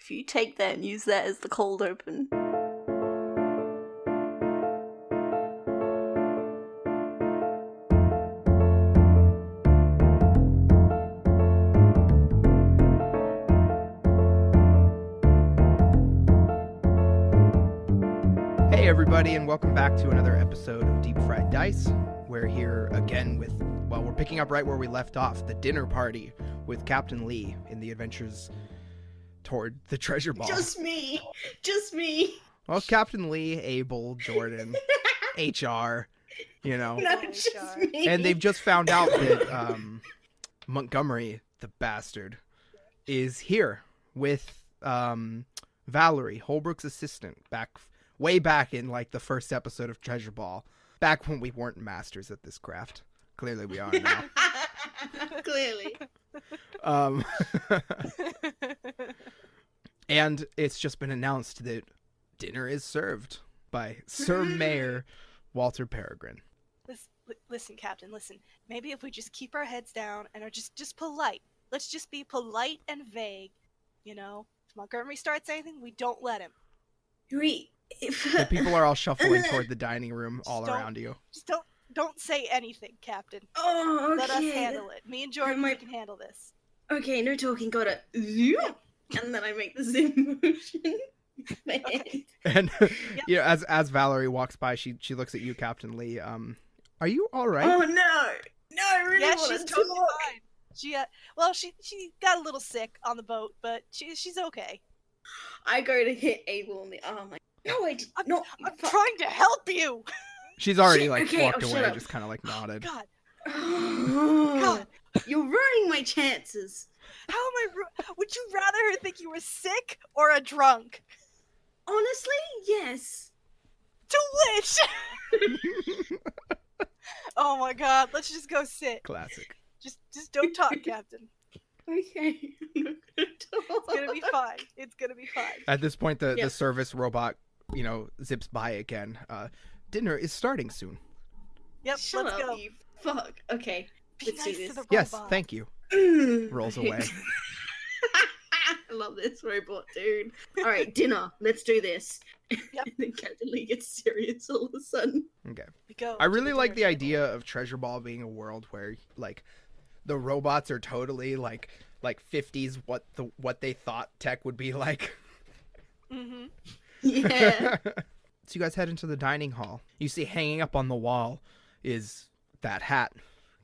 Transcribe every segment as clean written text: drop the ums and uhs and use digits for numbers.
If you take that and use that as the cold open. Hey everybody, and welcome back to another episode of Deep Fried Dice. We're here again with, well, we're picking up right where we left off, the dinner party with Captain Lee in the adventures toward the treasure ball. Just me! Well, Captain Lee, Abel, Jordan, HR, you know. No, just me. And they've just found out that Montgomery, the bastard, is here with Valerie, Holbrook's assistant, way back in like the first episode of Treasure Ball, back when we weren't masters at this craft. Clearly we are now. Clearly. And it's just been announced that dinner is served by Sir Mayor Walter Peregrine. Listen, Captain, listen. Maybe if we just keep our heads down and are just polite. Let's just be polite and vague, you know? If Montgomery starts anything, we don't let him. The people are all shuffling toward the dining room all Just around you. Just don't say anything, Captain. Oh, okay. Let us handle it. Me and Jordan, we can handle this. Okay, no talking, got it. And then I make the zoom motion. Okay. And you know, as Valerie walks by, she looks at you, Captain Lee. Are you all right? Oh no! No, I really Yeah, want she's to totally talk. fine. She got a little sick on the boat, but she's okay. I go to hit Abel in the arm. Like, no, I did not. I'm trying to help you. She's already Shit, like okay, walked shut away, up. just kind of like nodded. God, God, you're ruining my chances. how am I? Would you rather her think you were sick or a drunk? Honestly, yes. To which? Oh my God! Let's just go sit. Classic. Just don't talk, Captain. Okay. I'm not gonna talk. It's gonna be fine. It's gonna be fine. At this point, the Yeah. service robot, you know, zips by again. Dinner is starting soon. Yep. Shut let's up, go. you fuck. Okay. Be Let's do nice this. to the Yes, robot. thank you. Rolls away. I love this robot, dude. All right, dinner. Let's do this. Yep. And then Captain Lee gets serious all of a sudden. Okay. We go. I to really like the dinner idea of Treasure Ball being a world where like the robots are totally like 50s what they thought tech would be like. table. Mhm. Yeah. So you guys head into the dining hall. You see hanging up on the wall is that hat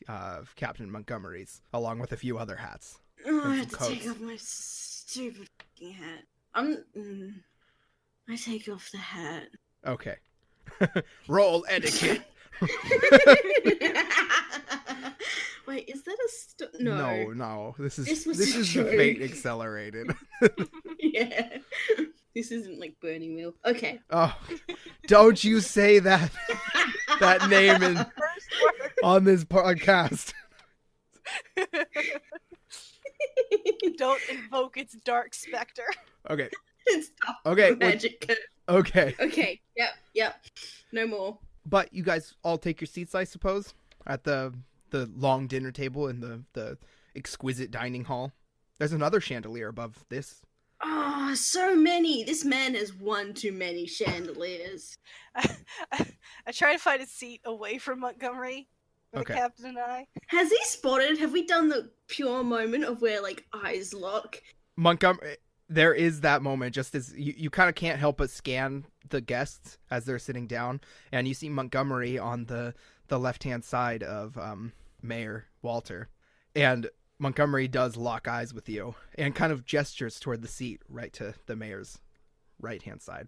of Captain Montgomery's, along with a few other hats. Oh, I And have to some take coats. off my stupid fucking hat. I take off the hat. Okay. Roll etiquette. Wait, is that a No. This is This was this a is the joke. fate accelerated. Yeah. This isn't like Burning Wheel. Okay. Oh, don't you say that name in First word. on this podcast. Don't invoke its dark specter. Okay. Stop Okay. magic. Okay. Okay. Yep. No more. But you guys all take your seats, I suppose, at the long dinner table in the exquisite dining hall. There's another chandelier above this. Oh, so many. This man has one too many chandeliers. I try to find a seat away from Montgomery for Okay. the captain and I. Has he spotted? Have we done the pure moment of where like eyes lock? Montgomery, there is that moment just as you kind of can't help but scan the guests as they're sitting down, and you see Montgomery on the left-hand side of Mayor Walter, and Montgomery does lock eyes with you and kind of gestures toward the seat right to the mayor's right-hand side.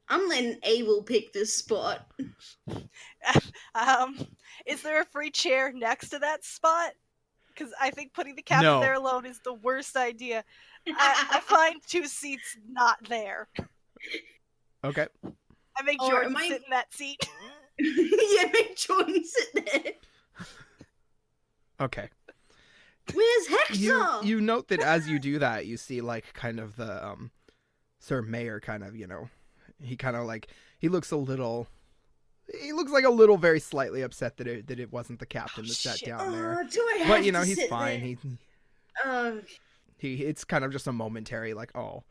I'm letting Abel pick this spot. Is there a free chair next to that spot? Because I think putting the captain No. there alone is the worst idea. I find two seats not there. Okay. I make Or Jordan am I- sit in that seat. Yeah, make Jordan sit there. Okay. Where's Hector? You note that as you do that, you see like kind of the Sir Mayor kind of, you know, he kind of like he looks like a little very slightly upset that it wasn't the captain that sat shit. down there. Do I have But you know, to he's sit fine. there? He it's kind of just a momentary like, oh,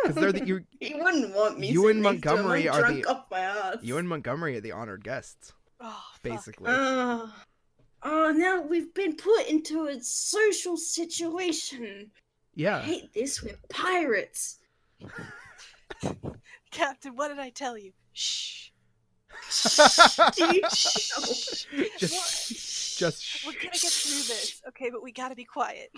Because they're the you. You wouldn't want me. You sitting and next to him. Montgomery I'm are drunk the. off my ass. You and Montgomery are the honored guests, Oh, fuck. basically. Now we've been put into a social situation. I Yeah. hate this. We're pirates. Captain, what did I tell you? Shh. Dude, Just. We're gonna get through this, okay? But we gotta be quiet.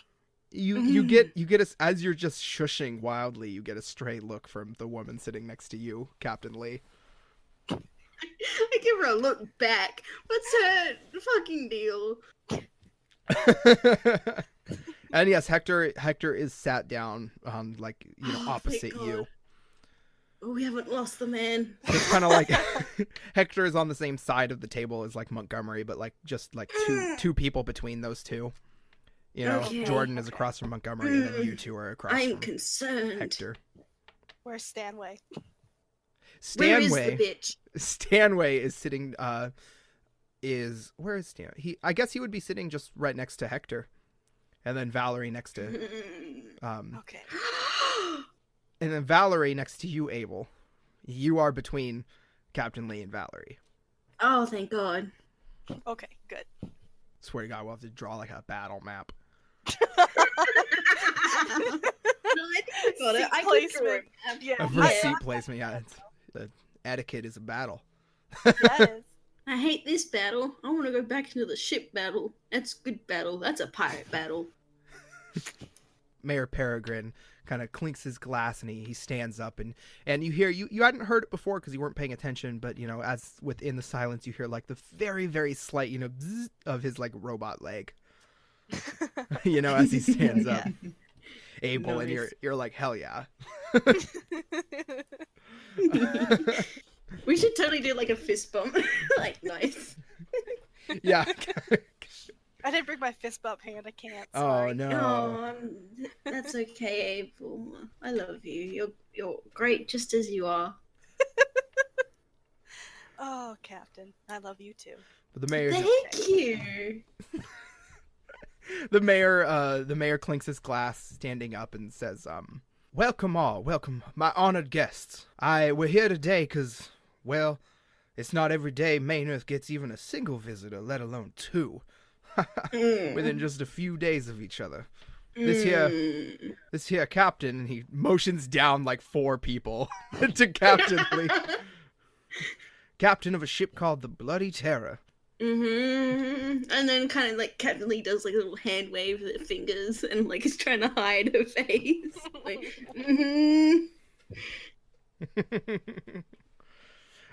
You get us as you're just shushing wildly. You get a stray look from the woman sitting next to you, Captain Lee. I give her a look back. What's her fucking deal? And yes, Hector is sat down on opposite thank you. God. Oh, we haven't lost the man. It's kind of like Hector is on the same side of the table as like Montgomery, but like just like two people between those two. You know, Okay. Jordan is across from Montgomery, and then you two are across I'm from concerned. Hector. Where's Stanway? Where is the Stanway. bitch? Stanway is sitting. Where is Stan? I guess he would be sitting just right next to Hector, and then Valerie next to. Okay. And then Valerie next to you, Abel. You are between Captain Lee and Valerie. Oh, thank God. Okay, good. Swear to God, we'll have to draw like a battle map. No, I think I got it. Seat I can placement. draw it. Yeah. For seat placement, yeah. The etiquette is a battle. That is. I hate this battle. I want to go back into the ship battle. That's good battle. That's a pirate battle. Mayor Peregrine kind of clinks his glass and he stands up and you hear you hadn't heard it before because you weren't paying attention, but you know, as within the silence you hear like the very, very slight, you know, bzzz of his like robot leg. You know, as he stands up. Abel, Nice. and you're like, hell yeah. We should totally do like a fist bump. Like, nice. Yeah. I didn't bring my fist bump hand. I can't. Oh Sorry. no. Oh, that's okay, Abel. I love you. You're great just as you are. Oh, Captain, I love you too. But the mayor Thank you. the mayor clinks his glass, standing up and says, welcome all, welcome my honored guests. We're here today because, well, it's not every day Maynerth gets even a single visitor, let alone two. Within just a few days of each other. This here captain, and he motions down like 4 people to Captain Lee. Captain of a ship called the Bloody Terror. And then kind of like Captain Lee does like a little hand wave with her fingers and like is trying to hide her face. Like,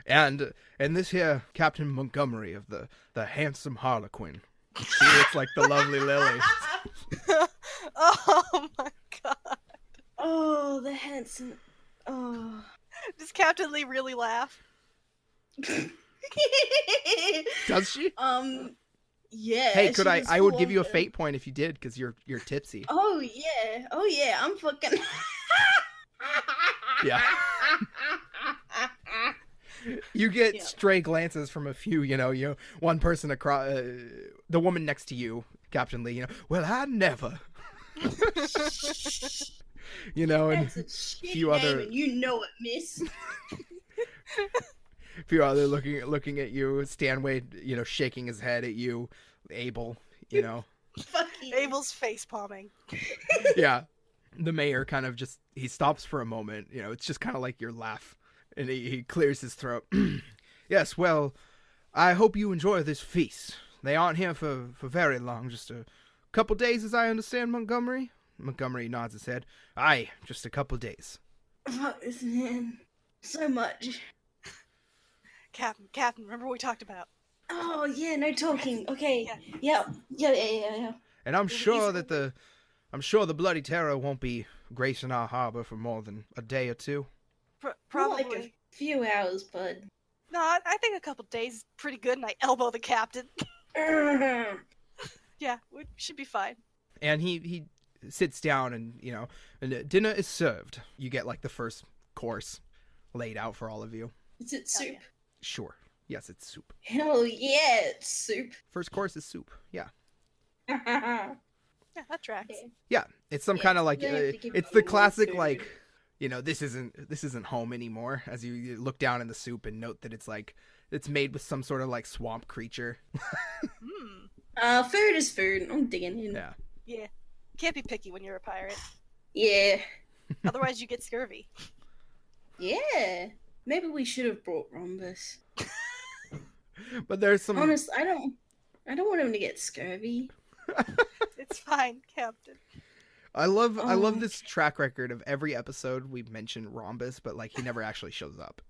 And this here Captain Montgomery of the handsome Harlequin. She looks like the lovely Lily. Oh my God! Oh, the handsome. Oh. Does Captain Lee really laugh? Does she? Yeah. Hey, she could I was would full give you a on fate point if you did, because you're tipsy. Oh yeah, I'm fucking. Yeah. You get stray glances from a few, you know, one person across, the woman next to you, Captain Lee, well, I never. You know, and That's a shit few name, other- and you know it, miss. a few other looking at you, Stanway, you know, shaking his head at you, Abel, you know. Fuck you. Abel's face palming. Yeah. The mayor kind of he stops for a moment, you know, it's just kind of like your laugh. And he clears his throat. Yes, well, I hope you enjoy this feast. They aren't here for very long, just a couple days, as I understand, Montgomery. Montgomery nods his head. Aye, just a couple days. Fuck this man. So much. Captain, remember what we talked about? Oh yeah, no talking. Okay. Yeah. Yeah. And I'm It was sure easy. that the Bloody Terror won't be gracing our harbor for more than a day or two. Probably. More like a few hours, bud. No, I think a couple days is pretty good, and I elbow the captain. Yeah, we should be fine. And he sits down and, you know, and dinner is served. You get like the first course laid out for all of you. Is it soup? Sure. Yes, it's soup. Hell yeah, it's soup. First course is soup. Yeah. Yeah, that tracks. Yeah, it's some kind of like it's the classic like, this isn't home anymore. As you look down in the soup and note that it's made with some sort of like swamp creature. Food is food. I'm digging in. Yeah. Yeah. Can't be picky when you're a pirate. Yeah. Otherwise, you get scurvy. Yeah. Maybe we should have brought Rhombus. But there's some. Honest, I don't want him to get scurvy. It's fine, Captain. I love this track record of every episode we mention Rhombus, but like he never actually shows up.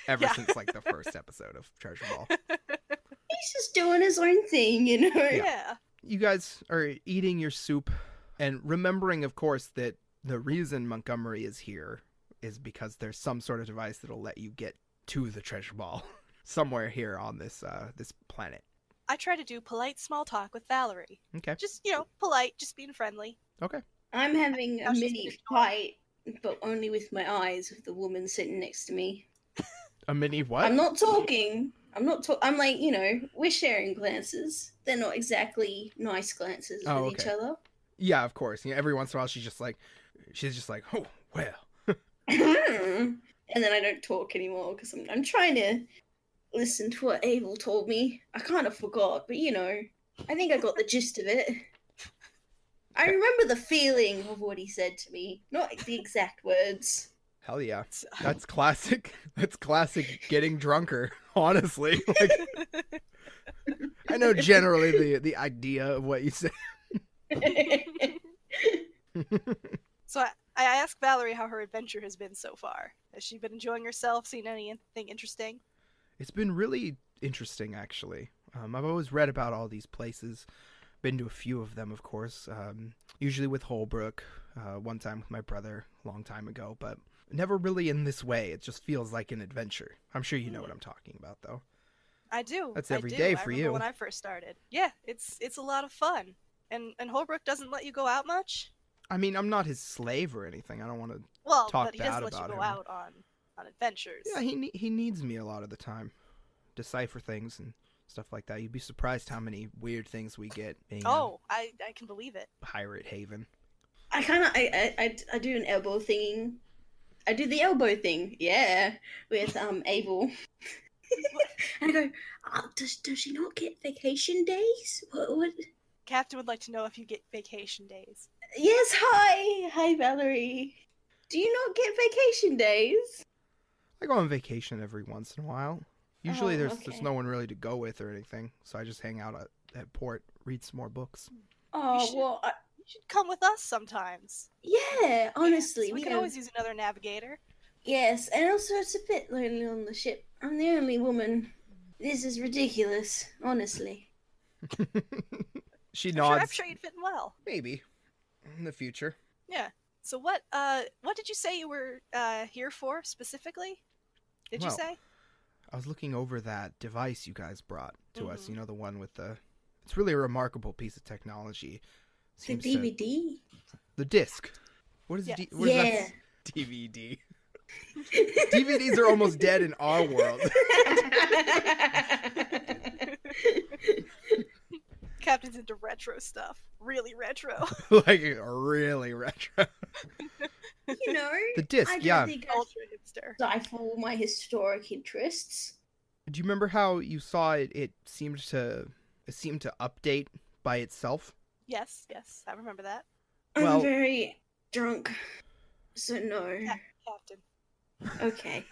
Ever since like the first episode of Treasure Ball. He's just doing his own thing, Yeah. You guys are eating your soup and remembering, of course, that the reason Montgomery is here is because there's some sort of device that'll let you get to the treasure ball somewhere here on this planet. I try to do polite small talk with Valerie. Okay. Just, polite, just being friendly. Okay. I'm having a mini fight, but only with my eyes with the woman sitting next to me. A mini what? I'm not talking. I'm like, we're sharing glances. They're not exactly nice glances with each other. Yeah, of course. Every once in a while she's just like, oh, well. And then I don't talk anymore because I'm trying to listen to what Abel told me. I kind of forgot, but I think I got the gist of it. I remember the feeling of what he said to me, not the exact words. Hell yeah. That's classic. That's classic getting drunker, honestly. I know generally the idea of what you say. So I asked Valerie how her adventure has been so far. Has she been enjoying herself, seen anything interesting? It's been really interesting, actually. I've always read about all these places. Been to a few of them, of course. Usually with Holbrook. One time with my brother a long time ago, but never really in this way. It just feels like an adventure. I'm sure you know what I'm talking about, though. I do. That's every day for you. When I first started. Yeah, it's a lot of fun. And Holbrook doesn't let you go out much? I mean, I'm not his slave or anything. I don't want to talk bad about him. Well, but he doesn't let you go out on adventures. Yeah, he needs me a lot of the time. Decipher things and stuff like that. You'd be surprised how many weird things we get. Being I can believe it. Pirate haven. I do an elbow thing. I do the elbow thing, yeah, with Abel. And I go, does she not get vacation days? What? Captain would like to know if you get vacation days. Yes, hi Valerie. Do you not get vacation days? I go on vacation every once in a while. Usually there's no one really to go with or anything, so I just hang out at port, read some more books. You should come with us sometimes. Yeah, honestly. So we can always use another navigator. Yes, and also it's a bit lonely on the ship. I'm the only woman. This is ridiculous, honestly. She nods. I'm sure you'd fit in well. Maybe. In the future. Yeah. So what did you say you were here for specifically? Did you say? I was looking over that device you guys brought to us. You know, the one with it's really a remarkable piece of technology. The DVD? The disc. What is that? DVD. DVDs are almost dead in our world. Captain's into retro stuff. Really retro. Like, really retro. The disc, I think ultra hipster. Stifle my historic interests. Do you remember how you saw it seemed to update by itself? Yes, I remember that. I'm very drunk, so no. Captain. Okay.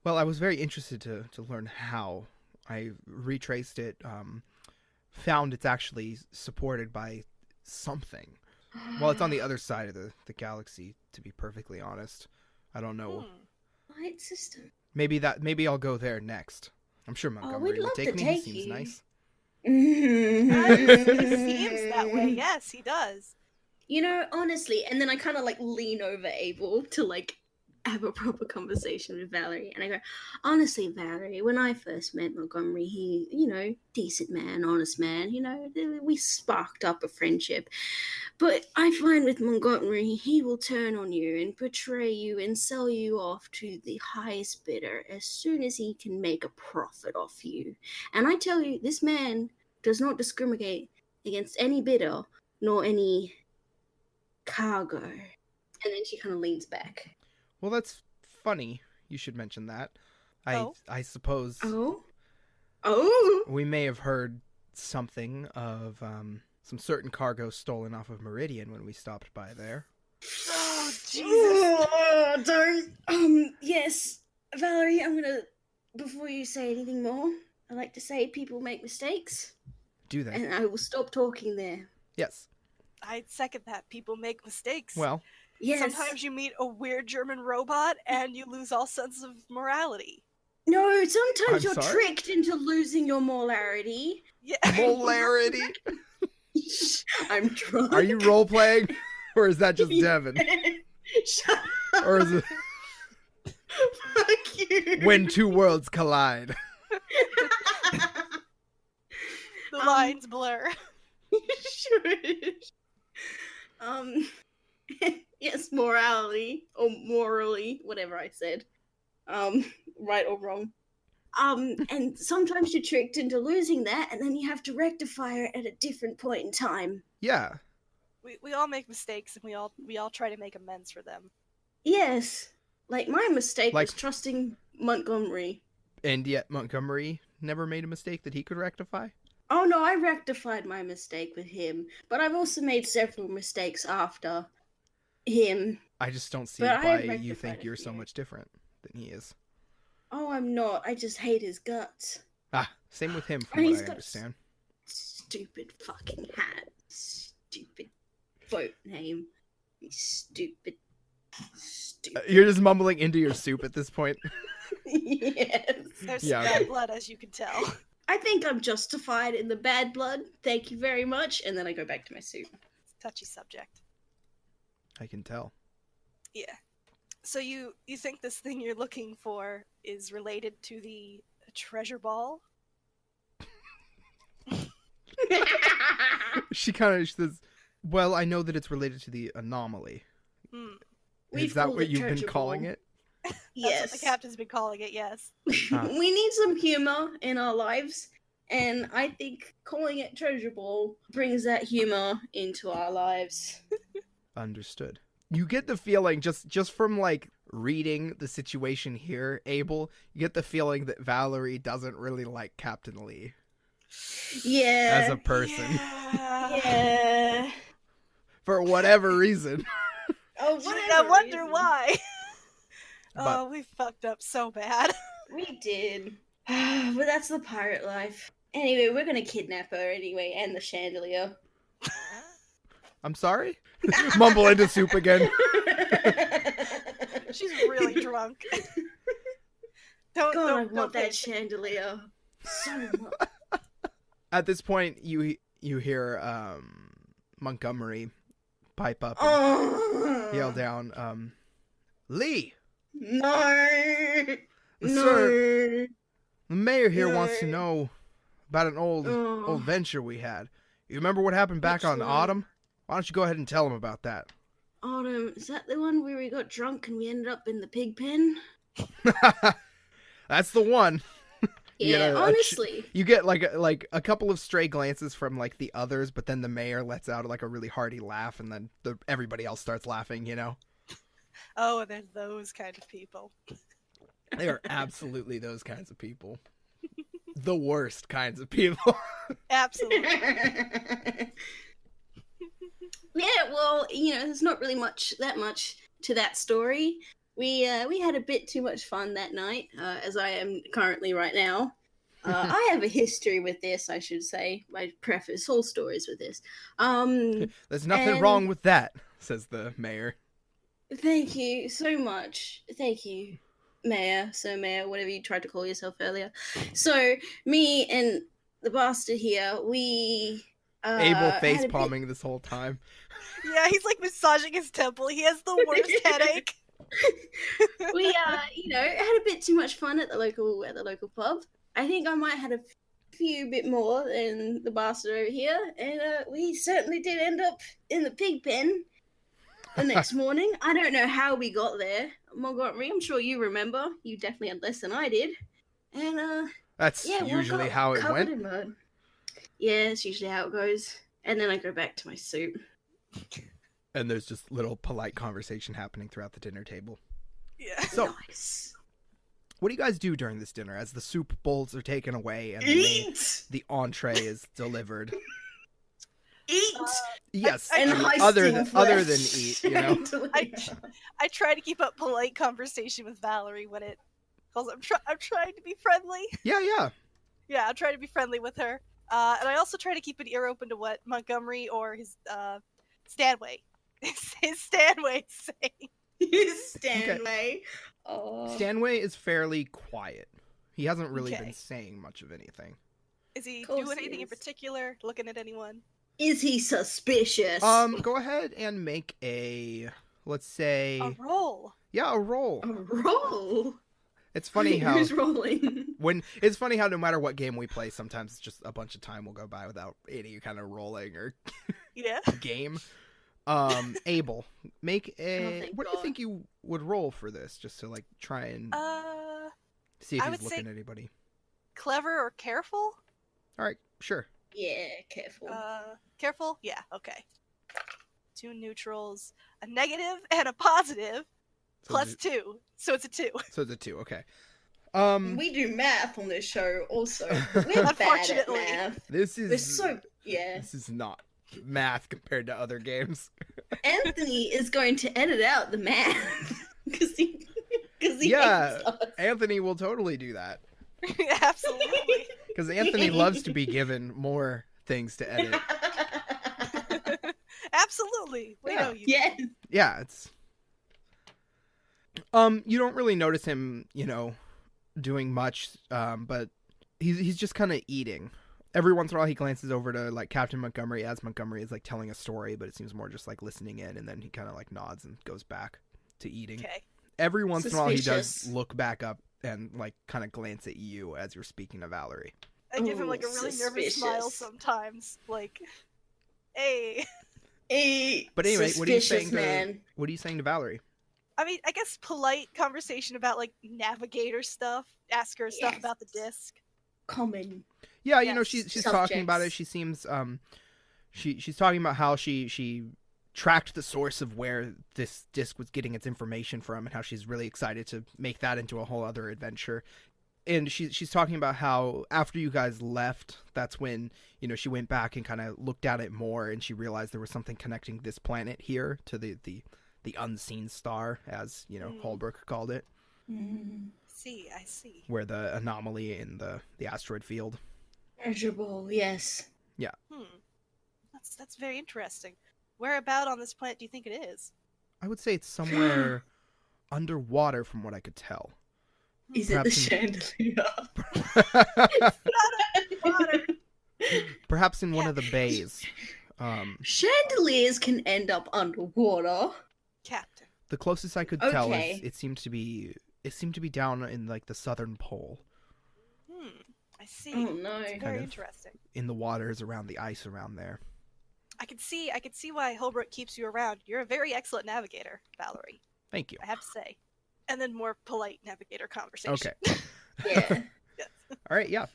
Well, I was very interested to learn how. I retraced it, found it's actually supported by something. Well, it's on the other side of the galaxy, to be perfectly honest. I don't know. Light system. Maybe I'll go there next. I'm sure Montgomery will take me. He seems nice. He seems that way. Yes, he does. Honestly, and then I kind of lean over Abel to have a proper conversation with Valerie, and I go, honestly, Valerie, when I first met Montgomery, he, decent man, honest man, we sparked up a friendship. But I find with Montgomery, he will turn on you and betray you and sell you off to the highest bidder as soon as he can make a profit off you. And I tell you, this man does not discriminate against any bidder, nor any cargo. And then she kind of leans back. Well, that's funny. You should mention that. I suppose Oh. we may have heard something of some certain cargo stolen off of Meridian when we stopped by there. Oh, Jesus. Don't. Yes, Valerie, before you say anything more, I like to say people make mistakes. Do that. And I will stop talking there. Yes. I'd second that. People make mistakes. Well, Yes. Sometimes you meet a weird German robot and you lose all sense of morality. No, sometimes I'm you're sorry? tricked into losing your molarity. Yeah. molarity. I'm drunk. Are you role playing, or is that just Devin? Shut up. Or is it Fuck you. when two worlds collide? The lines blur. Shush. Yes, morality or morally, whatever I said. Right or wrong. And sometimes you're tricked into losing that, and then you have to rectify it at a different point in time. Yeah. We all make mistakes, and we all try to make amends for them. Yes, like my mistake Like- was trusting Montgomery. And yet Montgomery never made a mistake that he could rectify? Oh no, I rectified my mistake with him, but I've also made several mistakes after him. I just don't see But I why rectified you a think you're so few. much different than he is. Oh, I'm not. I just hate his guts. Ah, same with him And from he's what I got understand. Stupid fucking hat. Stupid boat name. You stupid. You're just mumbling into your soup at this point. Yes. There's Yeah, some okay. bad blood, as you can tell. I think I'm justified in the bad blood. Thank you very much. And then I go back to my soup. It's a touchy subject. I can tell. Yeah. So you think this thing you're looking for is related to the treasure ball? She kind of says, well, I know that it's related to the anomaly. We've Is that called what it you've been treasure calling ball. it? That's Yes. what the captain's been calling it, yes. Ah. We need some humor in our lives, and I think calling it treasure ball brings that humor into our lives. Understood. You get the feeling, just from like reading the situation here, Abel, you get the feeling that Valerie doesn't really like Captain Lee Yeah. as a person. Yeah. Yeah. For whatever reason. Oh, Gee, whatever. I wonder reason. why. But- Oh, we fucked up so bad. We did. But that's the pirate life. Anyway, we're gonna kidnap her anyway, and the chandelier. I'm sorry? Mumble into soup again. She's really drunk. God, I don't want pay that chandelier so much. At this point, you hear Montgomery pipe up and Oh. yell down, Lee! No. Sir, No. the mayor here wants to No. know about an old Oh. venture we had. You remember what happened back Which on one? Autumn? Why don't you go ahead and tell him about that? Autumn, is that the one where we got drunk and we ended up in the pig pen? That's the one. You Yeah, get a honestly. You get like a couple of stray glances from like the others, but then the mayor lets out like a really hearty laugh, and then everybody else starts laughing. You know, Oh, and there's those kind of people. they are absolutely those kinds of people, the worst kinds of people. Absolutely. Yeah, well, there's not really that much to that story. We had a bit too much fun that night, as I am currently right now. I have a history with this, I should say. I preface all stories with this. There's nothing And- wrong with that, says the mayor. Thank you so much. Thank you, Mayor, Sir Mayor, whatever you tried to call yourself earlier. So, me and the bastard here, we... Abel had face a bit- palming this whole time. Yeah, he's like massaging his temple. He has the worst headache. We had a bit too much fun at the local pub. I think I might have had a few bit more than the bastard over here, and we certainly did end up in the pig pen the next morning. I don't know how we got there, Montgomery. I'm sure you remember. You definitely had less than I did, and That's yeah, we usually got how it covered went. in mud. Yeah, it's usually how it goes. And then I go back to my soup. And there's just little polite conversation happening throughout the dinner table. Yeah. So, Nice. what do you guys do during this dinner as the soup bowls are taken away and the entree is delivered? Eat! Yes, I- And I- high other steam than flesh. eat, you know. I try to keep up polite conversation with Valerie when it calls. I'm trying to be friendly. Yeah. Yeah, I'm trying to be friendly with her. And I also try to keep an ear open to what Montgomery or his Stanway his Stanway is saying. Stanway. Oh. Stanway is fairly quiet. He hasn't really Okay. been saying much of anything. Is he Course doing he anything in is. particular? Looking at anyone? Is he suspicious? Go ahead and make a, let's say, A roll. a roll. A roll. It's funny how Who's rolling? it's funny how no matter what game we play, sometimes it's just a bunch of time will go by without any kind of rolling or Yeah. game. Abel, make a. thank What do you God. think you would roll for this, just to like try and see if I he's would say- looking at anybody? Clever or careful? All right, sure. Yeah, careful. Careful? Yeah, okay. 2 neutrals, a negative and a positive, So plus it's 2. So it's a 2. So it's a 2. Okay. We do math on this show also. We're bad at Unfortunately. math. This is We're so... Yeah. This is not math compared to other games. Anthony is going to edit out the math. Because he Yeah. hates us. Anthony will totally do that Absolutely. because Anthony loves to be given more things to edit. Absolutely. We Yeah. know you. Yes. Yeah, it's you don't really notice him, doing much, but he's just kind of eating. Every once in a while he glances over to like Captain Montgomery as Montgomery is like telling a story, but it seems more just like listening in, and then he kind of like nods and goes back to eating. Okay. Every once in a while he does Suspicious. look back up and like kind of glance at you as you're speaking to Valerie. I give him Ooh, like a really nervous smile suspicious. sometimes. Like, hey. But anyway, what are you saying Suspicious man. What are you saying to Valerie? I mean, I guess polite conversation about like navigator stuff. Ask her stuff Yes. about the disc. Common. Yeah, Yes. she's talking about it. Subjects. She seems she's talking about how she tracked the source of where this disc was getting its information from, and how she's really excited to make that into a whole other adventure. And she's talking about how after you guys left, that's when she went back and kind of looked at it more, and she realized there was something connecting this planet here to the unseen star, as Holbrook called it, I see. where the anomaly in the asteroid field. Measurable, yes. That's very interesting. Where about on this planet do you think it is? I would say it's somewhere underwater, from what I could tell. Is it the Perhaps chandelier? Water. Perhaps in one of the bays. Chandeliers can end up underwater. Captain. The closest I could tell Okay. is it seemed to be down in like the southern pole, I see. Oh no. It's Kind very of. interesting. in the waters around the ice around there. I could see why Holbrook keeps you around. You're a very excellent navigator, Valerie. Thank you. I have to say. And then more polite navigator conversation. Okay. Yeah. All right. Yeah.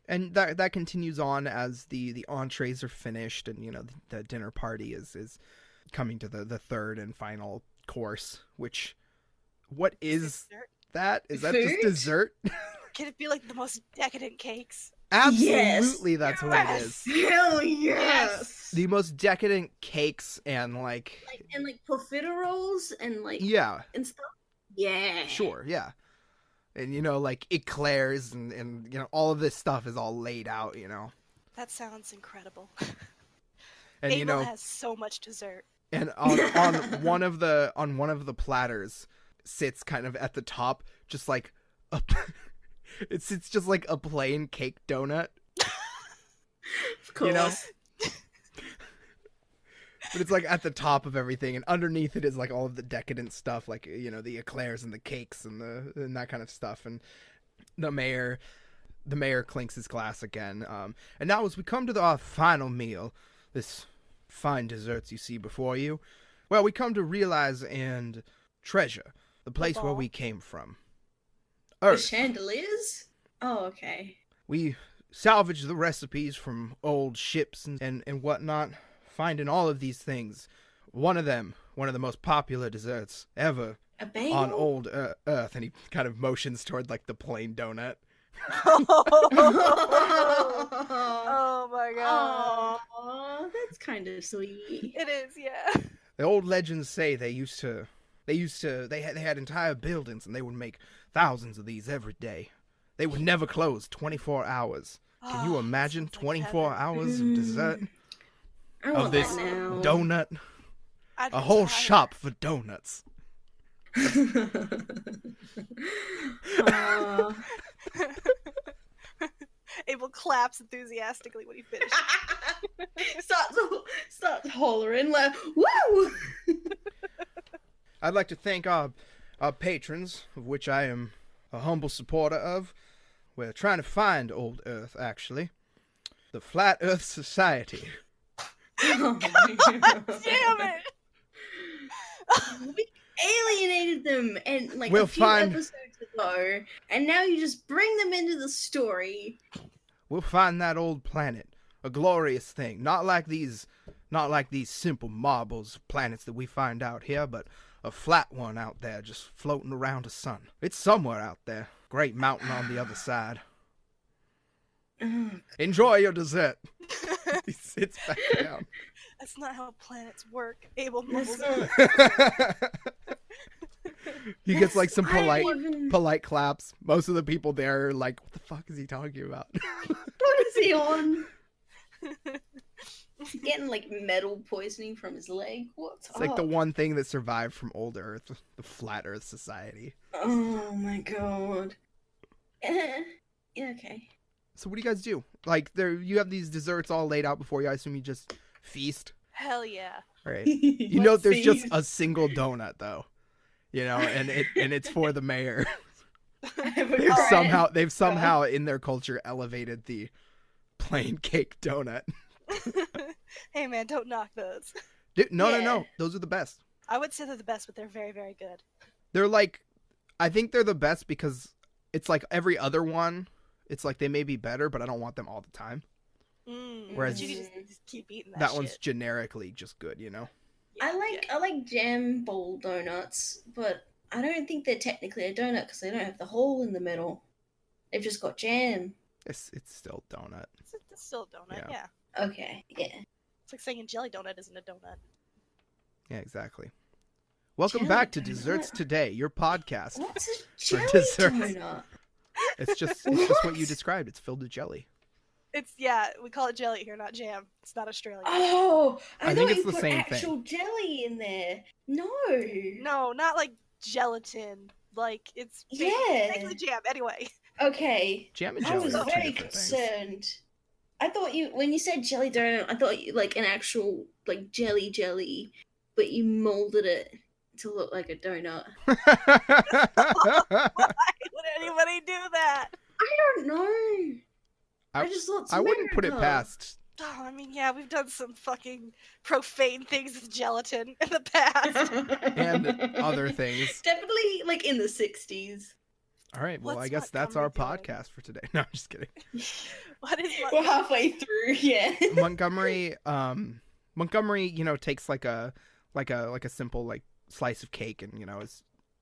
And that continues on as the entrees are finished, and the dinner party is coming to the third and final course. Which, what is Dessert? that? Is that just Food? dessert? Can it be like the most decadent cakes? Absolutely, that's what it is. Hell yes. The most decadent cakes and like Profiteroles and yeah, and stuff. Yeah. sure, yeah. And like eclairs and all of this stuff is all laid out, That sounds incredible. And Abel has so much dessert. and on one of the platters sits kind of at the top just like it's just like a plain cake donut. Of course. But it's like at the top of everything, and underneath it is like all of the decadent stuff, like the eclairs and the cakes and that kind of stuff. And the mayor clinks his glass again. And now as we come to our final meal, this fine desserts you see before you, well, we come to realize and treasure the place where we came from. The Earth. chandeliers? Oh, okay. We salvage the recipes from old ships and whatnot, finding all of these things. One of the most popular desserts ever A bagel? on old Earth, and he kind of motions toward like the plain donut. Oh my god. Aww, that's kind of sweet. It is, yeah. The old legends say they had entire buildings, and they would make thousands of these every day. They would never close 24 hours. Can you imagine 24 hours of dessert? I want Of this that now. donut? A whole shop for donuts. Aw. Abel claps enthusiastically when he finishes. starts hollering like, woo! I'd like to thank our patrons, of which I am a humble supporter of. We're trying to find old Earth, actually. The Flat Earth Society. Oh my God. Damn it! We alienated them and like We'll a few find- episodes ago, and now you just bring them into the story. We'll find that old planet, a glorious thing, not like these simple marbles of planets that we find out here, but a flat one out there just floating around the sun. It's somewhere out there. Great mountain on the other side. Oh, Enjoy your dessert. He sits back down. That's not how planets work. Abel that's mumbles. not- He gets like some I don't even- polite claps. Most of the people there are like, what the fuck is he talking about? What is he on? He's getting like metal poisoning from his leg. What's It's like the up? one thing that survived from old Earth, the Flat Earth Society. Oh my god. Yeah, okay. So what do you guys do? Like, you have these desserts all laid out before you. I assume you just feast, Hell yeah. right? You know, Let's there's just see. a single donut though, you know, and it's for the mayor. They've somehow in their culture elevated the plain cake donut. Hey man, don't knock those. Dude, no, Yeah. those are the best. I would say they're the best, but they're very, very good. They're like, I think they're the best because it's like every other one. It's like they may be better, but I don't want them all the time. Whereas- But you can just keep eating that That shit. one's generically just good, you know. Yeah, I like jam bowl donuts, but I don't think they're technically a donut because they don't have the hole in the middle. They've just got jam. It's still donut. It's still a donut, Yeah. yeah. Okay, yeah. It's like saying jelly donut isn't a donut. Yeah, exactly. Welcome Jelly back to donut? Desserts Today, your podcast. What's a For jelly desserts. donut? It's just what you What? described. It's filled with jelly. We call it jelly here, not jam. It's not Australian. Oh, I I think thought it's you the put same thing. actual jelly in there. No. No, not like gelatin. Like it's Yeah. basically jam. Anyway, Okay. Jam and I jelly was are two very different things. concerned. I thought when you said jelly donut, I thought you like an actual like jelly, but you molded it to look like a donut. why would anybody do that? I don't know. I just thought it's I wouldn't put it America. past. Oh, I mean, yeah, we've done some fucking profane things with gelatin in the past. And other things. Definitely like in the 60s. All right, well, What's I guess that's Montgomery our doing? podcast for today. No, I'm just kidding. What is We're halfway through, yeah. Montgomery, you know, takes like a simple like slice of cake, and you know,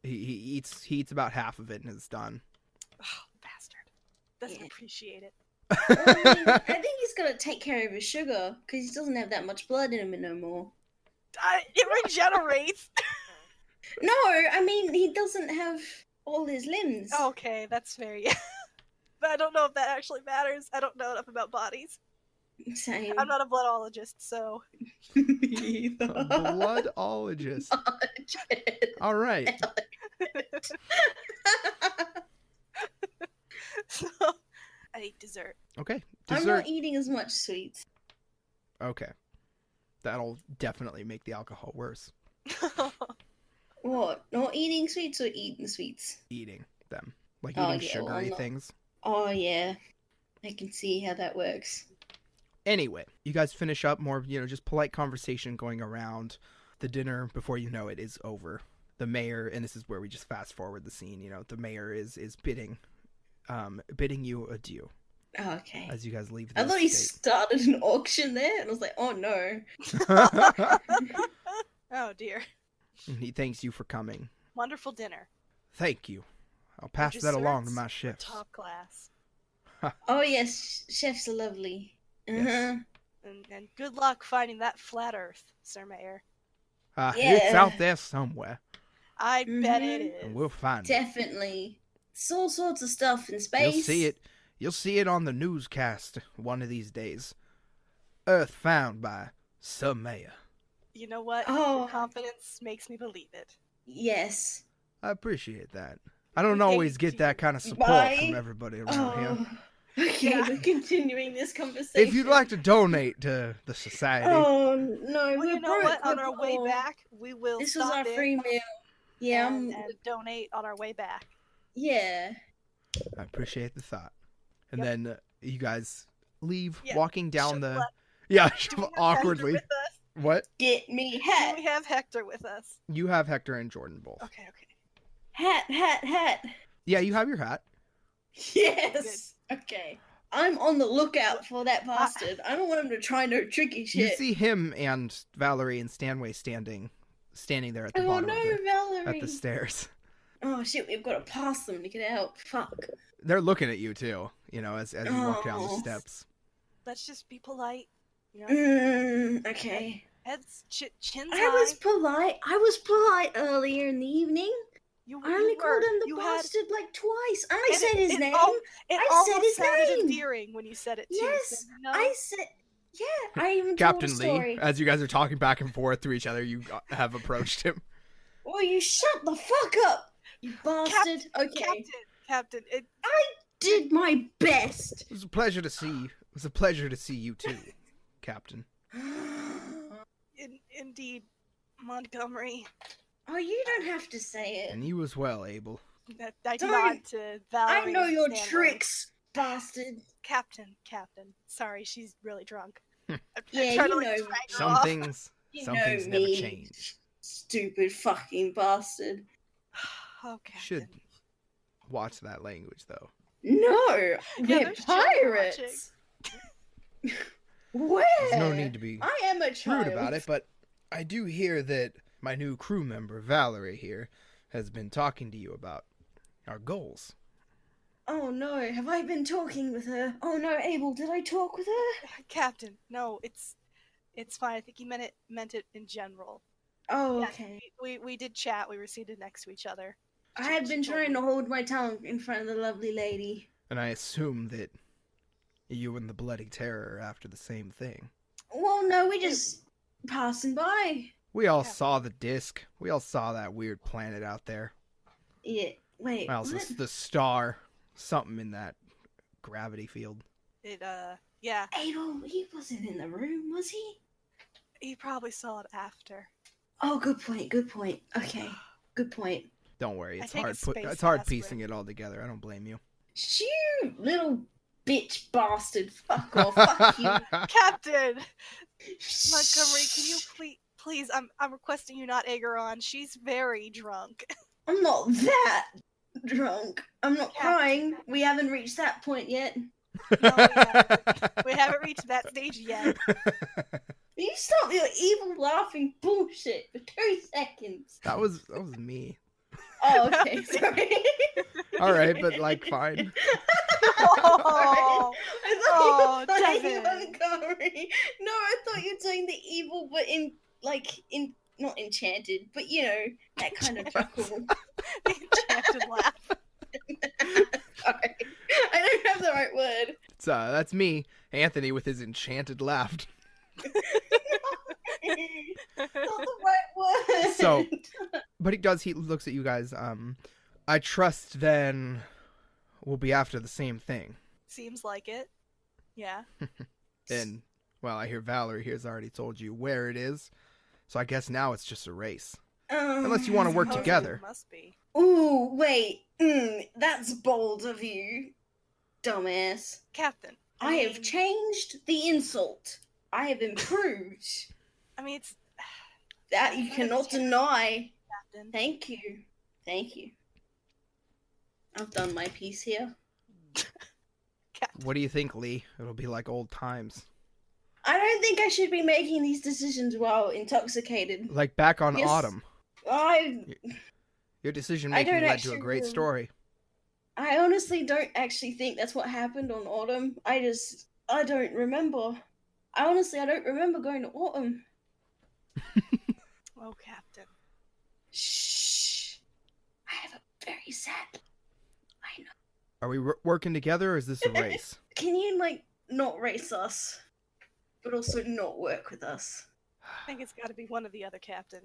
he eats about half of it and is done. Oh, bastard. Doesn't Yeah. appreciate it. I think he's gonna take care of his sugar because he doesn't have that much blood in him no more. It regenerates. No, I mean he doesn't have all his limbs. Okay, that's fair. Yeah. But I don't know if that actually matters. I don't know enough about bodies. Same. I'm not a bloodologist, so Me A either. bloodologist. All right. so I eat dessert. Okay. I'm Dessert. not eating as much sweets. Okay. That'll definitely make the alcohol worse. What? Not eating sweets or eating sweets? Eating them. Like Oh, eating yeah, well, sugary I'm not- things. Oh yeah, I can see how that works. Anyway, you guys finish up more, you know, just polite conversation going around. The dinner, before you know it, is over. The mayor, and this is where we just fast forward the scene, you know, the mayor is bidding you adieu. Okay. as you guys leave the I thought he estate. started an auction there, and I was like, oh no. Oh dear. He thanks you for coming. Wonderful dinner. Thank you. I'll Your pass that along to desserts my were chefs. top class. Oh yes, chefs are lovely. Yes. And good luck finding that flat Earth, Sir Mayor. It's Yeah. out there somewhere, I bet it Mhm. is. and we'll find it. Definitely. It's all sorts of stuff in space. You'll see it. You'll see it on the newscast one of these days. Earth found by Sir Mayor. You know what? Oh. Your confidence makes me believe it. Yes. I appreciate that. I don't We always gave it get to that you. kind of support Bye. from everybody around here. Oh. Okay, Yeah. we're continuing this conversation. If you'd like to donate to the society, Oh no, Well, we're you know broke. what? On we're our way poor. back, we will This was stop our in free meal. Yeah, and donate on our way back. yeah. I appreciate the thought. And Yep. then you guys leave, Yeah. walking down Shove the. left. Yeah, Do we have awkwardly. Hector with us? What? Get me Do hat. we have Hector with us? You have Hector and Jordan both. Okay. Hat. Yeah, you have your hat. Yes. Okay. I'm on the lookout for that bastard. I don't want him to try no tricky You shit. see him and Valerie and Stanway standing there at the Oh bottom no, of at Valerie. the stairs. Oh shit, we've got to pass them to get out. Fuck. They're looking at you too, as you walk down the Oh. steps. Let's just be polite. You know, Okay. heads, chins I high. was polite earlier in the evening. You, I only you called were. him the You had. bastard like twice. I and said his it name. It I almost said his sounded name. endearing when you said it too. Yes, so, you know, I said. Yeah, I even Captain told a Lee, story. as you guys are talking back and forth to each other, you have approached him. Well, you shut the fuck up, you bastard. Okay, Captain. did my best. It was a pleasure to see you. It was a pleasure to see you too, Captain. Indeed, Montgomery. Oh, you don't have to say it. And you as well, Abel. I Don't- nod to Valerie. I know your Stanley. tricks, bastard. Captain. Sorry, she's really drunk. I'm Yeah, trying you to, know. drag her Some off. things You Some know things never me, change. Stupid fucking bastard. Oh, Captain. Should watch that language though. No, we're there's children pirates. Where? There's no need to be I am a child. rude about it, but I do hear that my new crew member, Valerie here, has been talking to you about our goals. Oh no, have I been talking with her? Oh no, Abel, did I talk with her? Captain, no, it's fine. I think he meant it in general. Oh, Yeah, okay. We did chat. We were seated next to each other. I had been trying to hold my tongue in front of the lovely lady. And I assume that you and the Bloody Terror are after the same thing. Well, no, we just passing by. We all Yeah. saw the disc. We all saw that weird planet out there. Yeah, wait, Well, what? the star. Something in that gravity field. Yeah, Abel, he wasn't in the room, was he? he probably saw it after. Oh, good point. Okay, good point. Don't worry, I it's take a hard. space It's hard aspirin. piecing it all together. I don't blame you. You little bitch bastard. Fuck off. Fuck you. Captain Montgomery, can you please? I'm requesting you not egg her on. She's very drunk. I'm not that drunk. I'm not Captain. crying. We haven't reached that point yet. No, we haven't reached that stage yet. You stop your evil laughing bullshit for 2 seconds. That was me. Oh, okay, sorry. All right, but like fine. Oh, I thought you were Devin. Montgomery. No, I thought you were doing the evil, but in not enchanted, but you know that kind of chuckle. the enchanted laugh. Sorry, I don't have the right word. That's me, Anthony, with his enchanted laugh. Not the right word. So- But he looks at you guys. I trust then we'll be after the same thing. Seems like it. Yeah. And, well, I hear Valerie here's already told you where it is. So I guess now it's just a race. Unless you want to work Supposedly together. it Must be. Ooh, wait. That's bold of you, dumbass. Captain. I have mean- changed the insult. I have improved. I mean, it's That you cannot deny. Captain. Thank you. Thank you. I've done my piece here. Captain. What do you think, Lee? It'll be like old times. I don't think I should be making these decisions while intoxicated. Like back on Yes. Autumn. I Your decision I making don't led to a actually great story. I honestly don't actually think that's what happened on Autumn. I don't remember. I don't remember going to Autumn. Oh, Captain. Shh. I have a very sad. I know. Are we working together or is this a race? Can you not race us, but also not work with us? I think it's got to be one or the other, Captain.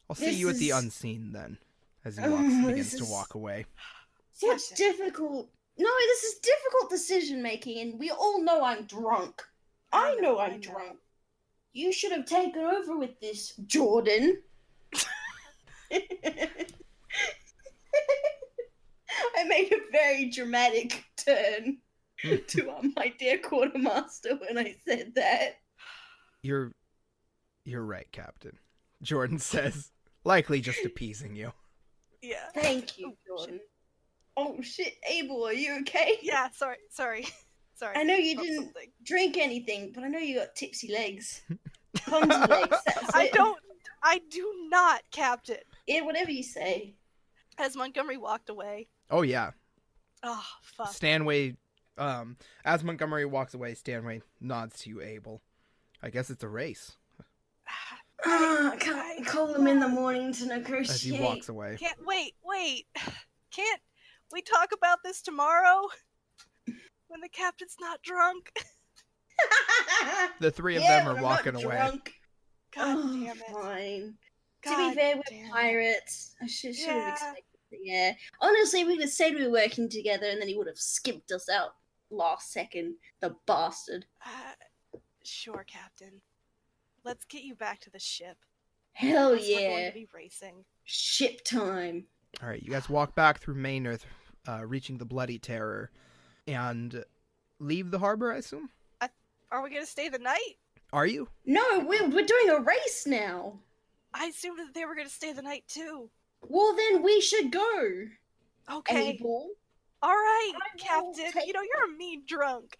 I'll see you at the unseen then, as he begins to walk away. Such difficult. No, this is difficult decision making, and we all know I'm drunk. I know I'm drunk. You should have taken over with this, Jordan. I made a very dramatic turn to my dear quartermaster when I said that. You're right, Captain. Jordan says, likely just appeasing you. Yeah. Thank you, Jordan. Oh shit, Abel, are you okay? Yeah, sorry. I know you didn't drink anything, but I know you got tipsy legs. Clumsy legs, that's it. I do not, Captain. Yeah, whatever you say. As Montgomery walked away. Oh, yeah. Oh, fuck. Stanway, as Montgomery walks away, Stanway nods to you, Abel. I guess it's a race. Can I call him in the morning to negotiate? As he walks away. Wait. Can't we talk about this tomorrow? When the captain's not drunk? The three of them are walking away. Drunk. God damn it. Fine. God to be fair, we're damn pirates. I should have expected it, yeah. Honestly, we would have said we were working together and then he would have skipped us out last second. The bastard. Sure, Captain. Let's get you back to the ship. Hell We're going yeah. to be racing. Ship time. Alright, you guys walk back through Maynerth, reaching the Bloody Terror, and leave the harbor, I assume? Are we going to stay the night? Are you? No, we're doing a race now. I assumed that they were going to stay the night too. Well, then we should go. Okay. Abel. All right, I Captain. will You're a mean drunk.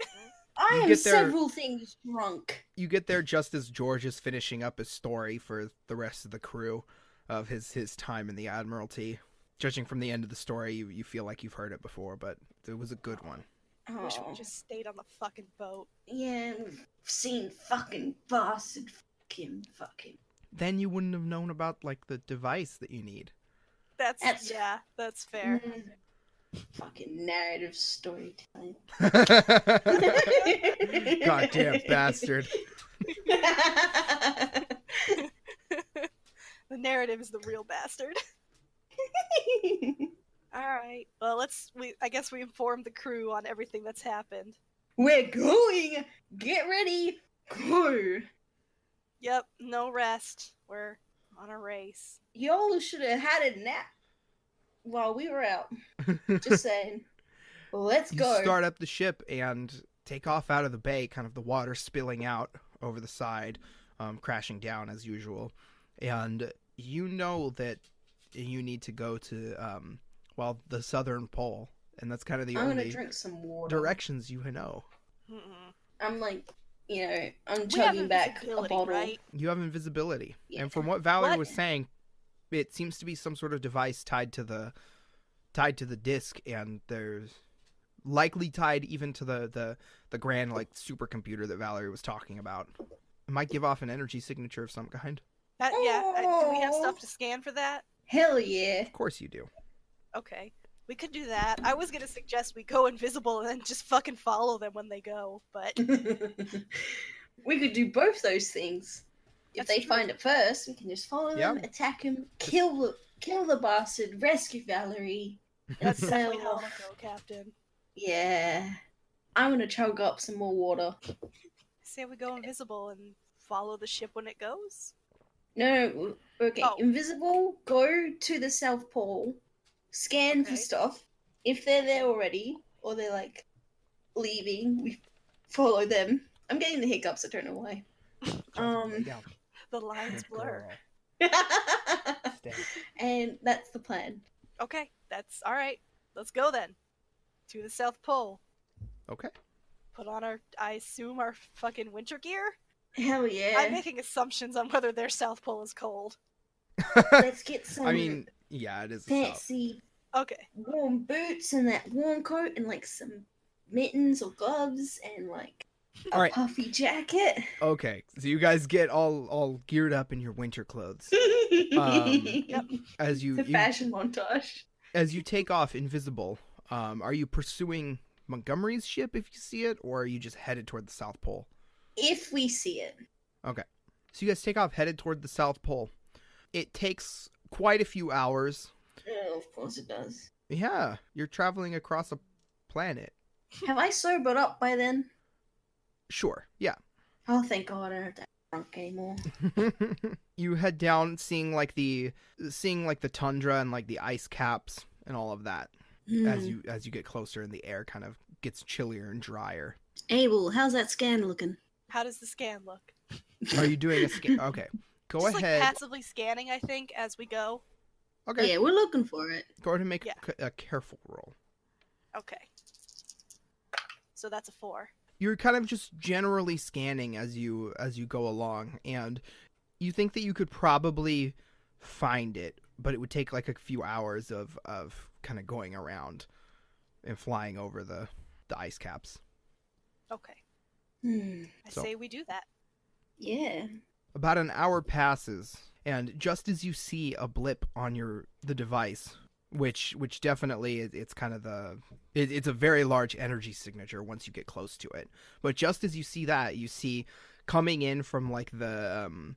I am several things drunk. You get there just as George is finishing up his story for the rest of the crew of his time in the Admiralty. Judging from the end of the story, you feel like you've heard it before, but it was a good one. I wish we just stayed on the fucking boat. Yeah, we've seen fucking bastard fucking. Then you wouldn't have known about, like, the device that you need. That's fair. Fucking narrative storytelling. Goddamn bastard. The narrative is the real bastard. Alright. Well, I guess we informed the crew on everything that's happened. We're going! Get ready! Go! Yep, no rest. We're on a race. Y'all should have had a nap while we were out. Just saying. Let's go. You start up the ship and take off out of the bay, kind of the water spilling out over the side, crashing down as usual. And you know that you need to go to, the southern pole. And that's kind of the I'm only gonna drink some water. directions you know. I'm I'm chugging back a bottle. Right? You have invisibility. Yeah. And from what Valerie was saying, it seems to be some sort of device tied to the disc, and there's likely tied even to the grand supercomputer that Valerie was talking about. It might give off an energy signature of some kind. Do we have stuff to scan for that? Hell yeah. Of course you do. Okay. We could do that. I was gonna suggest we go invisible and then just fucking follow them when they go, but we could do both those things. If they find it first, we can just follow them, attack him, kill the bastard, rescue Valerie. That's definitely how it'll go, Captain. Yeah. I'm gonna chug up some more water. Say we go invisible and follow the ship when it goes? No, okay. Oh. Invisible, go to the South Pole, scan for stuff. If they're there already, or they're leaving, we follow them. I'm getting the hiccups, I don't know why. The lines blur. And that's the plan. Okay, that's alright. Let's go then. To the South Pole. Okay. put on I assume, our fucking winter gear? Hell yeah. I'm making assumptions on whether their South Pole is cold. Let's get some I mean, yeah, it is. fancy Okay. warm boots and that warm coat and like some mittens or gloves and like a All right. puffy jacket. Okay, so you guys get all geared up in your winter clothes. Yep. As The fashion montage. as you take off invisible, are you pursuing Montgomery's ship if you see it, or are you just headed toward the South Pole? If we see it. Okay. So you guys take off headed toward the South Pole. It takes quite a few hours. Oh, of course it does. Yeah, you're traveling across a planet. Have I sobered up by then? Sure, yeah. Oh, thank God I don't have to be drunk anymore. You head down seeing like the tundra and like the ice caps and all of that. As you get closer and the air kind of gets chillier and drier. Abel, how's that scan looking? How does the scan look? Are you doing a scan? Okay. Go Just ahead. like passively scanning, I think, as we go. Okay. Yeah, we're looking for it. Go ahead and make Yeah. a careful roll. Okay. So that's a 4. You're kind of just generally scanning as you go along, and you think that you could probably find it, but it would take like a few hours of kind of going around and flying over the ice caps. Okay. I So- say we do that. Yeah. About an hour passes, and just as you see a blip on the device, which definitely it's kind of it's a very large energy signature once you get close to it. But just as you see that, you see coming in from like the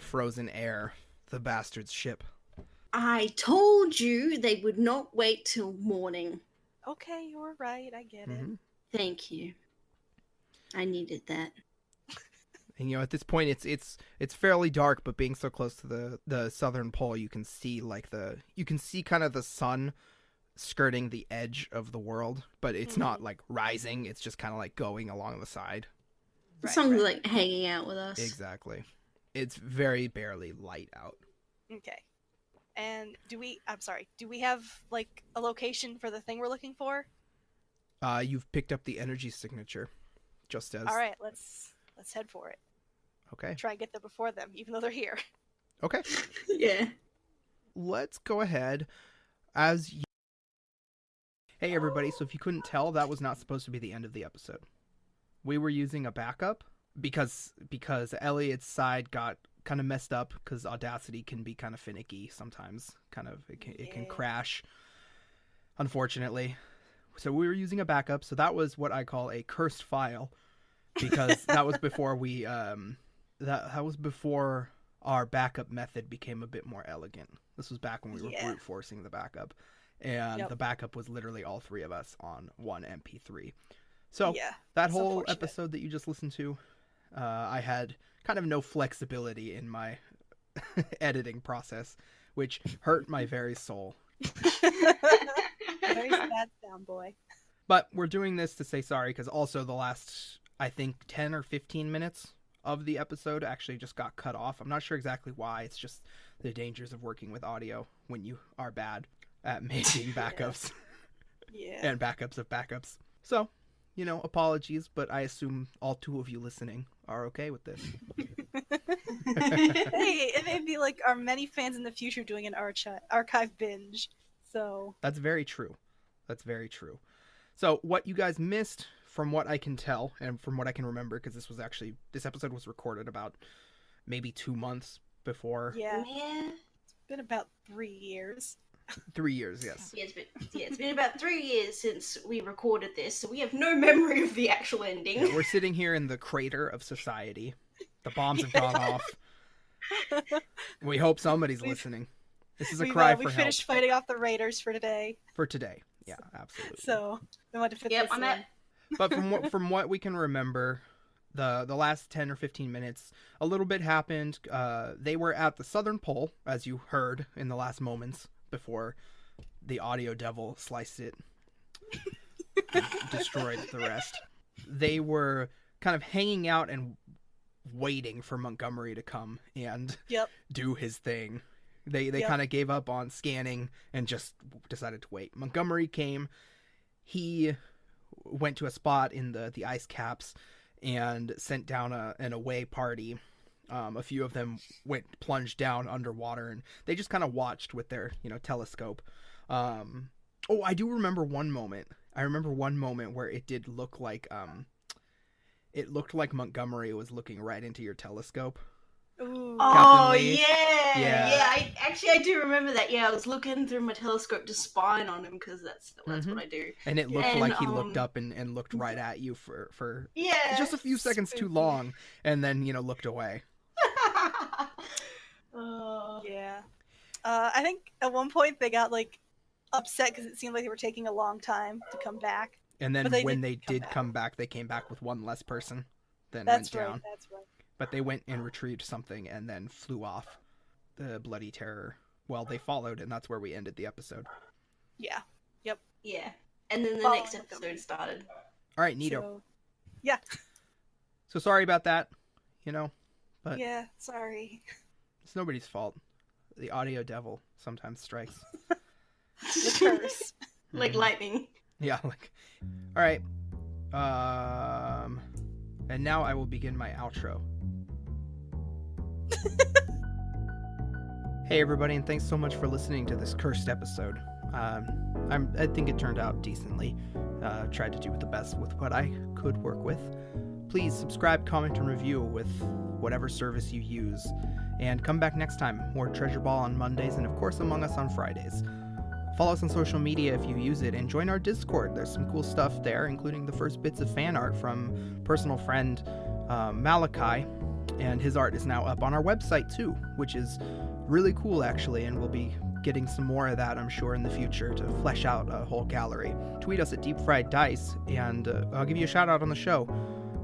frozen air, the bastard's ship. I told you they would not wait till morning. Okay, you're right. I get it. Mhm. Thank you. I needed that. And at this point it's fairly dark, but being so close to the southern pole, you can see kind of the sun skirting the edge of the world, but it's not like rising, it's just kind of like going along the side. The Right, song's right. like hanging out with us. Exactly. It's very barely light out. Okay. And do we have like a location for the thing we're looking for? You've picked up the energy signature, just as. All right, let's head for it. Okay. Try and get there before them, even though they're here. Okay. Yeah. Let's go ahead as you. Hey everybody! So if you couldn't tell, that was not supposed to be the end of the episode. We were using a backup because Elliot's side got kind of messed up because Audacity can be kind of finicky sometimes. It can crash, unfortunately. So we were using a backup. So that was what I call a cursed file, because that was before we that was before our backup method became a bit more elegant. This was back when we were brute forcing the backup, and the backup was literally all three of us on one MP3. So that whole episode that you just listened to, I had kind of no flexibility in my editing process, which hurt my very soul. Very sad sound boy. But we're doing this to say sorry, because also the last, I think, 10 or 15 minutes of the episode actually just got cut off. I'm not sure exactly why. It's just the dangers of working with audio when you are bad at making backups. And backups of backups. So, apologies, but I assume all two of you listening are okay with this. Hey, it may be like our many fans in the future doing an archive binge. So That's very true. That's very true. So what you guys missed, from what I can tell and from what I can remember, because this episode was recorded about maybe 2 months before. yeah, Yeah. it's been about 3 years. 3 years, yes. Yeah, it's been about 3 years since we recorded this, so we have no memory of the actual ending. Yeah, we're sitting here in the crater of society. The bombs have gone off. We hope somebody's listening. This is a cry for we help. finished fighting off the raiders for today. For today. Yeah, absolutely. So we wanted to fit Yep, this I'm in. at. But from what we can remember, the last 10 or 15 minutes, a little bit happened. They were at the southern pole, as you heard in the last moments before the audio devil sliced it and destroyed the rest. They were kind of hanging out and waiting for Montgomery to come and do his thing. They kind of gave up on scanning and just decided to wait. Montgomery came. He went to a spot in the ice caps and sent down an away party. A few of them plunged down underwater, and they just kind of watched with their, telescope. I do remember one moment. I remember one moment where it did look like Montgomery was looking right into your telescope. Ooh. Oh, Lee. yeah. Yeah. I do remember that. Yeah, I was looking through my telescope to spy on him because that's what I do. And it looked like he looked up and looked right at you for just a few seconds too long, and then, looked away. Yeah. I think at one point they got, upset because it seemed like they were taking a long time to come back. And then when they did come back, they came back with one less person than went down. That's right. But they went and retrieved something and then flew off. The Bloody Terror. Well, they followed, and that's where we ended the episode. Yeah. Yep. Yeah. And then the next episode started. All right, neato. Yeah. So sorry about that, but yeah, sorry. It's nobody's fault. The audio devil sometimes strikes. The curse. Like lightning. Yeah, all right. And now I will begin my outro. Hey everybody, and thanks so much for listening to this cursed episode. I think it turned out decently. Tried to do the best with what I could work with. Please subscribe, comment, and review with whatever service you use. And come back next time. More Treasure Ball on Mondays, and of course Among Us on Fridays. Follow us on social media if you use it, and join our Discord. There's some cool stuff there, including the first bits of fan art from personal friend Malachi, and his art is now up on our website too, which is really cool actually, and we'll be getting some more of that, I'm sure, in the future to flesh out a whole gallery. Tweet us at Deep Fried Dice, and I'll give you a shout out on the show.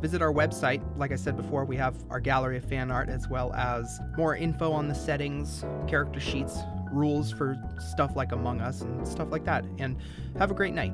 Visit our website. Like I said before, we have our gallery of fan art, as well as more info on the settings, character sheets, rules for stuff like Among Us, and stuff like that. And have a great night.